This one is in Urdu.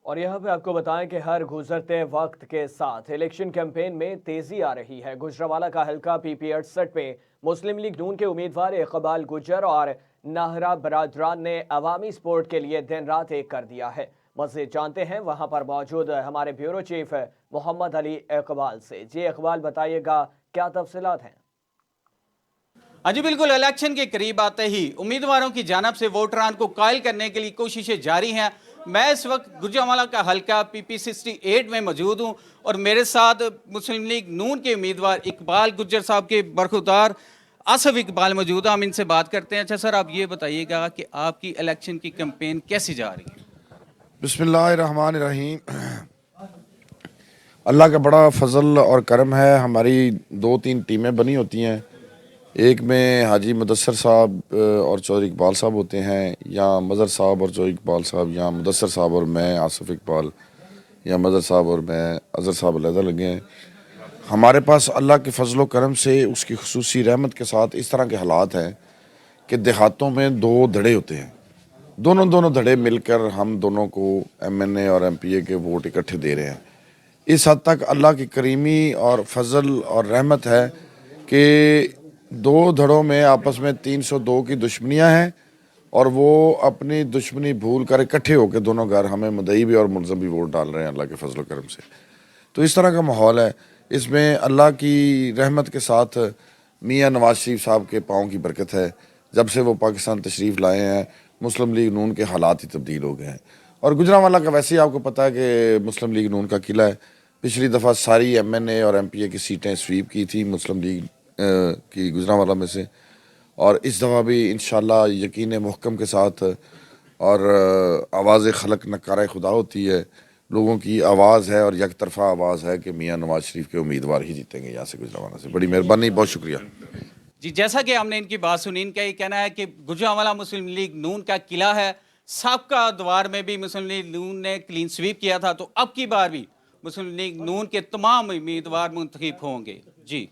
اور یہاں پہ آپ کو بتائیں کہ ہر گزرتے وقت کے ساتھ الیکشن کیمپین میں تیزی آ رہی ہے۔ گجرانوالہ کا حلقہ پی پی 68 پہ مسلم لیگ نون کے امیدوار اقبال گجر اور ناہرہ برادران نے عوامی سپورٹ کے لیے دن رات ایک کر دیا ہے۔ مزید جانتے ہیں وہاں پر موجود ہمارے بیورو چیف محمد علی اقبال سے۔ جی اقبال، بتائیے گا کیا تفصیلات ہیں؟ ہاں جی بالکل، الیکشن کے قریب آتے ہی امیدواروں کی جانب سے ووٹران کو قائل کرنے کے لیے کوششیں جاری ہیں۔ میں اس وقت گجرانوالہ کا حلقہ پی پی 68 میں موجود ہوں اور میرے ساتھ مسلم لیگ نون کے امیدوار اقبال گجر صاحب کے برخودار آصف اقبال موجود ہیں۔ ہم ان سے بات کرتے ہیں۔ اچھا سر، آپ یہ بتائیے گا کہ آپ کی الیکشن کی کیمپین کیسی جا رہی ہے؟ بسم اللہ الرحمن الرحیم۔ اللہ کا بڑا فضل اور کرم ہے، ہماری 2-3 ٹیمیں بنی ہوتی ہیں۔ ایک میں حاجی مدثر صاحب اور چودھری اقبال صاحب ہوتے ہیں، یا مظہر صاحب اور چودھری اقبال صاحب، یا مدثر صاحب اور میں آصف اقبال، یا مظہر صاحب اور میں اظہر صاحب علیحدہ لگے ہیں۔ ہمارے پاس اللہ کے فضل و کرم سے اس کی خصوصی رحمت کے ساتھ اس طرح کے حالات ہیں کہ دیہاتوں میں 2 دھڑے ہوتے ہیں، دونوں دھڑے مل کر ہم دونوں کو ایم این اے اور ایم پی اے کے ووٹ اکٹھے دے رہے ہیں۔ اس حد تک اللہ کی کریمی اور فضل اور رحمت ہے کہ 2 دھڑوں میں آپس میں 302 کی دشمنیاں ہیں، اور وہ اپنی دشمنی بھول کر اکٹھے ہو کے دونوں گھر ہمیں مدعی بھی اور ملزم بھی ووٹ ڈال رہے ہیں اللہ کے فضل و کرم سے۔ تو اس طرح کا ماحول ہے۔ اس میں اللہ کی رحمت کے ساتھ میاں نواز شریف صاحب کے پاؤں کی برکت ہے۔ جب سے وہ پاکستان تشریف لائے ہیں، مسلم لیگ نون کے حالات ہی تبدیل ہو گئے ہیں۔ اور گجرانوالہ کا ویسے ہی آپ کو پتہ ہے کہ مسلم لیگ نون کا قلعہ ہے۔ پچھلی دفعہ ساری ایم این اے اور ایم پی اے کی سیٹیں سویپ کی تھی مسلم لیگ کی گجرانوالہ میں سے، اور اس دفعہ بھی انشاءاللہ یقین محکم کے ساتھ، اور آواز خلق نکارہ خدا ہوتی ہے، لوگوں کی آواز ہے اور یک طرفہ آواز ہے کہ میاں نواز شریف کے امیدوار ہی جیتیں گے یہاں سے گجرانوالہ سے۔ بڑی مہربانی، بہت شکریہ۔ جی، جیسا کہ ہم نے ان کی بات سنی، ان کا یہ کہنا ہے کہ گجرانوالہ مسلم لیگ نون کا قلعہ ہے۔ سابقہ ادوار میں بھی مسلم لیگ نون نے کلین سویپ کیا تھا، تو اب کی بار بھی مسلم لیگ نون کے تمام امیدوار منتخب ہوں گے۔ جی